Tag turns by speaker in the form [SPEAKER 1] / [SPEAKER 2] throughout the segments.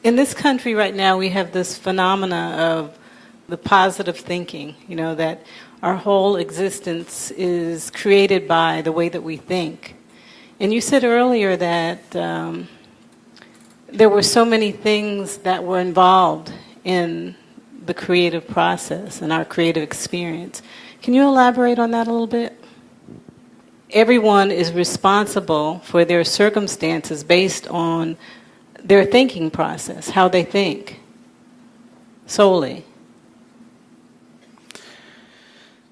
[SPEAKER 1] In this country right now, we have this phenomena of the positive thinking, that our whole existence is created by the way that we think. And you said earlier that there were so many things that were involved in the creative process and our creative experience. Can you elaborate on that a little bit? Everyone is responsible for their circumstances based on their thinking process, how they think, solely.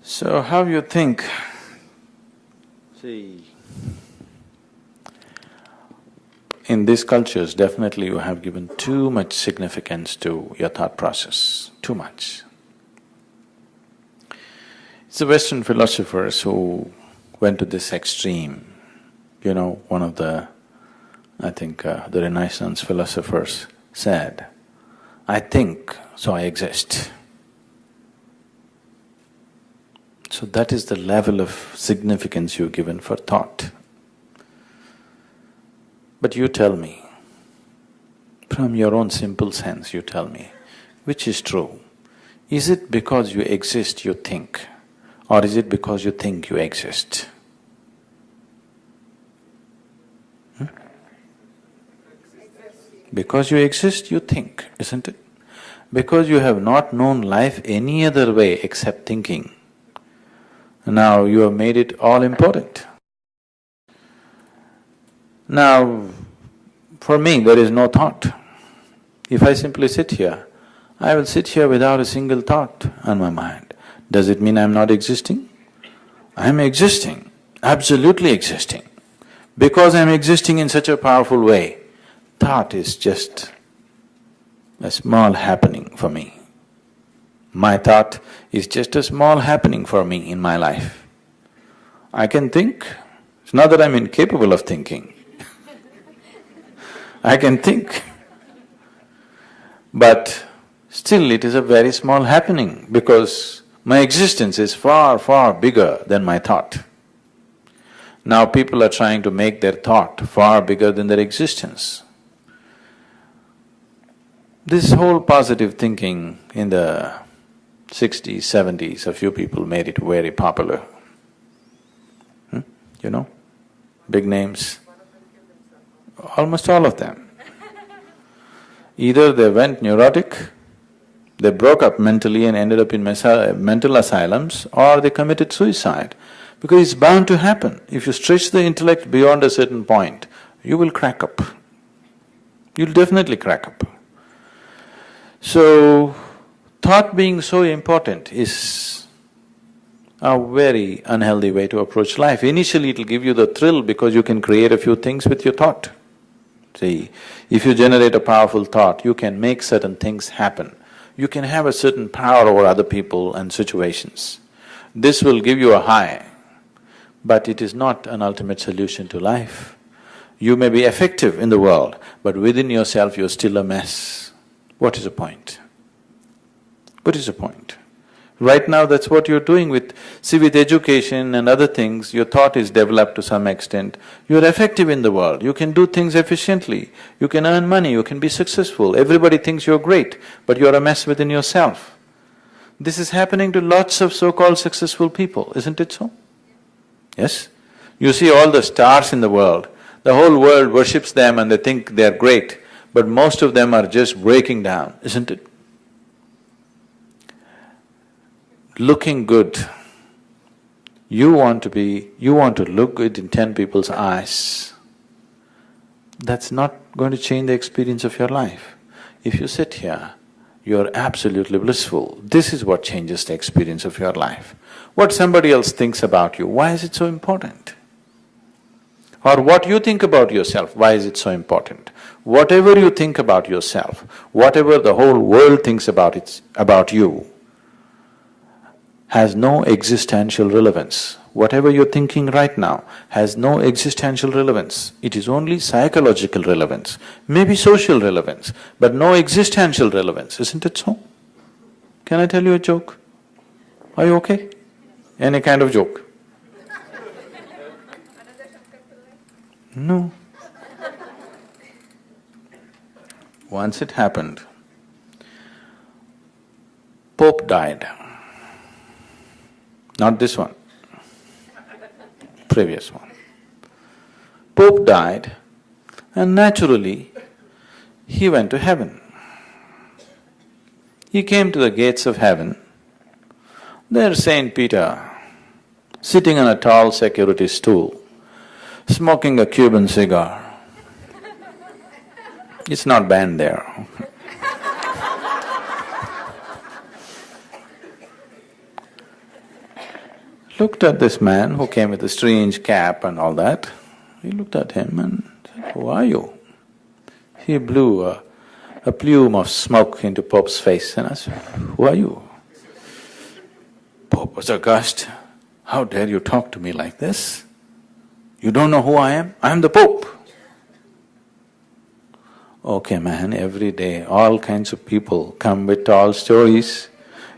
[SPEAKER 2] So how you think? See, in these cultures, definitely you have given too much significance to your thought process, too much. It's the Western philosophers who went to this extreme. One of the, the Renaissance philosophers said, "I think, so I exist." So that is the level of significance you've given for thought. But you tell me, from your own simple sense, you tell me, which is true? Is it because you exist you think, or is it because you think you exist? Because you exist, you think, isn't it? Because you have not known life any other way except thinking. Now you have made it all important. Now, for me, there is no thought. If I simply sit here, I will sit here without a single thought on my mind. Does it mean I'm not existing? I'm existing, absolutely existing. Because I'm existing in such a powerful way, thought is just a small happening for me. My thought is just a small happening for me in my life. I can think, it's not that I'm incapable of thinking. I can think, but still it is a very small happening because my existence is far, far bigger than my thought. Now people are trying to make their thought far bigger than their existence. This whole positive thinking in the 60s, 70s, a few people made it very popular. Big names, almost all of them. Either they went neurotic, they broke up mentally and ended up in mental asylums, or they committed suicide. Because it's bound to happen. If you stretch the intellect beyond a certain point, you will crack up. You'll definitely crack up. So, thought being so important is a very unhealthy way to approach life. Initially it'll give you the thrill because you can create a few things with your thought. See, if you generate a powerful thought, you can make certain things happen. You can have a certain power over other people and situations. This will give you a high, but it is not an ultimate solution to life. You may be effective in the world, but within yourself you're still a mess. What is the point? What is the point? Right now that's what you're doing with… See, with education and other things, your thought is developed to some extent. You're effective in the world, you can do things efficiently, you can earn money, you can be successful, everybody thinks you're great, but you're a mess within yourself. This is happening to lots of so-called successful people, isn't it so? Yes? You see all the stars in the world, the whole world worships them and they think they're great, but most of them are just breaking down, isn't it? Looking good, you want to look good in 10 people's eyes. That's not going to change the experience of your life. If you sit here, you're absolutely blissful. This is what changes the experience of your life. What somebody else thinks about you, why is it so important? Or what you think about yourself, why is it so important? Whatever you think about yourself, whatever the whole world thinks about you, has no existential relevance. Whatever you're thinking right now has no existential relevance. It is only psychological relevance, maybe social relevance, but no existential relevance, isn't it so? Can I tell you a joke? Are you okay? Any kind of joke? No. once it happened, Pope died. Not this one, previous one. Pope died, and naturally, he went to heaven. He came to the gates of heaven. There's Saint Peter, sitting on a tall security stool, smoking a Cuban cigar. It's not banned there. Looked at this man who came with a strange cap and all that. He looked at him and said, "Who are you?" He blew a plume of smoke into Pope's face and asked, "Who are you?" Pope was aghast. "How dare you talk to me like this? You don't know who I am? I am the Pope." "Okay, man, every day all kinds of people come with tall stories.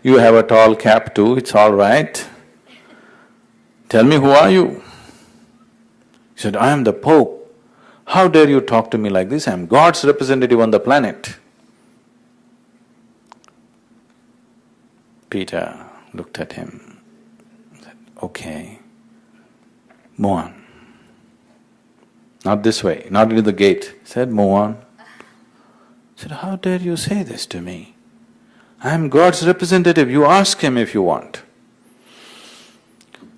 [SPEAKER 2] You have a tall cap too, it's all right. Tell me, who are you?" He said, "I am the Pope. How dare you talk to me like this? I am God's representative on the planet." Peter looked at him and said, "Okay, move on." Not this way, not into the gate. He said, "Move on." He said, "How dare you say this to me? I am God's representative, you ask him if you want."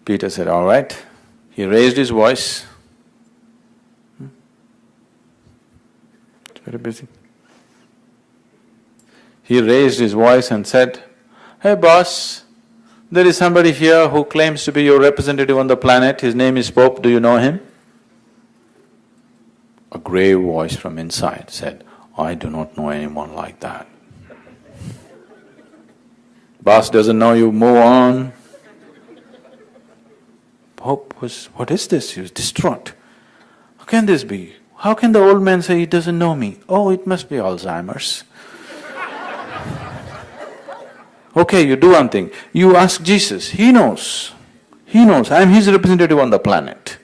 [SPEAKER 2] Peter said, "All right." He raised his voice. It's very busy. He raised his voice and said, "Hey boss, there is somebody here who claims to be your representative on the planet. His name is Pope, do you know him?" A grave voice from inside said, "I do not know anyone like that." "Boss doesn't know you, move on." Pope was, "What is this?" He was distraught. "How can this be? How can the old man say he doesn't know me? Oh, it must be Alzheimer's." "Okay, you do one thing. You ask Jesus, he knows. He knows, I'm his representative on the planet."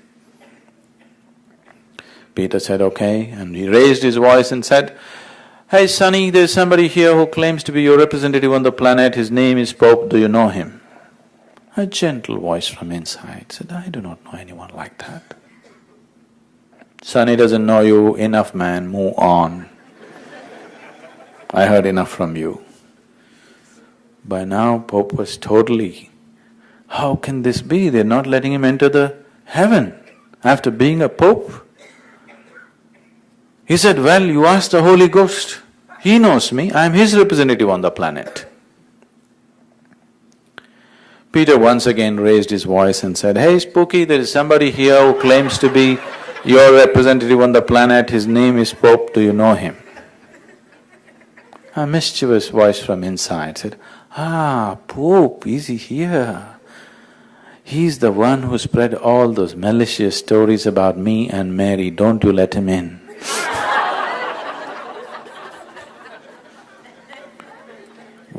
[SPEAKER 2] Peter said, "Okay," and he raised his voice and said, "Hey Sonny, there's somebody here who claims to be your representative on the planet. His name is Pope, do you know him?" A gentle voice from inside said, "I do not know anyone like that." "Sonny doesn't know you, enough man, move on. I heard enough from you." By now Pope was totally, how can this be? They're not letting him enter the heaven after being a Pope. He said, "Well, you ask the Holy Ghost. He knows me, I am his representative on the planet." Peter once again raised his voice and said, "Hey Spooky, there is somebody here who claims to be your representative on the planet. His name is Pope, do you know him?" A mischievous voice from inside said, "Ah, Pope, is he here? He's the one who spread all those malicious stories about me and Mary, don't you let him in."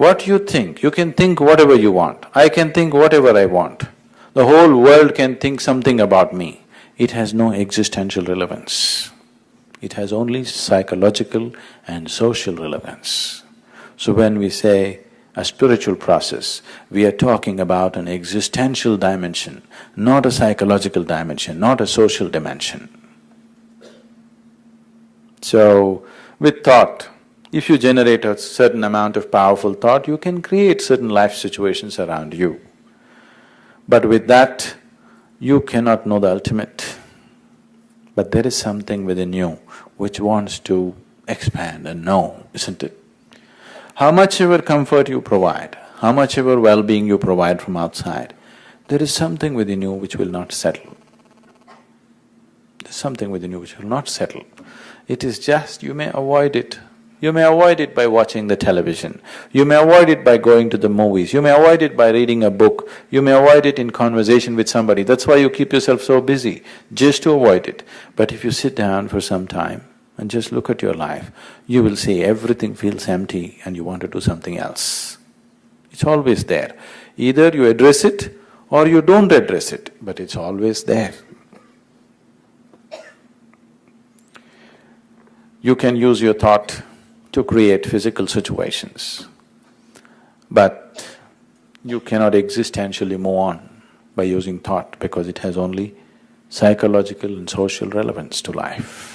[SPEAKER 2] What you think, you can think whatever you want. I can think whatever I want. The whole world can think something about me. It has no existential relevance. It has only psychological and social relevance. So when we say a spiritual process, we are talking about an existential dimension, not a psychological dimension, not a social dimension. So, with thought, if you generate a certain amount of powerful thought, you can create certain life situations around you. But with that, you cannot know the ultimate. But there is something within you which wants to expand and know, isn't it? How much ever comfort you provide, how much ever well-being you provide from outside, there is something within you which will not settle. There's something within you which will not settle. It is just, you may avoid it. You may avoid it by watching the television. You may avoid it by going to the movies. You may avoid it by reading a book. You may avoid it in conversation with somebody. That's why you keep yourself so busy, just to avoid it. But if you sit down for some time and just look at your life, you will see everything feels empty and you want to do something else. It's always there. Either you address it or you don't address it, but it's always there. You can use your thought to create physical situations. But you cannot existentially move on by using thought because it has only psychological and social relevance to life.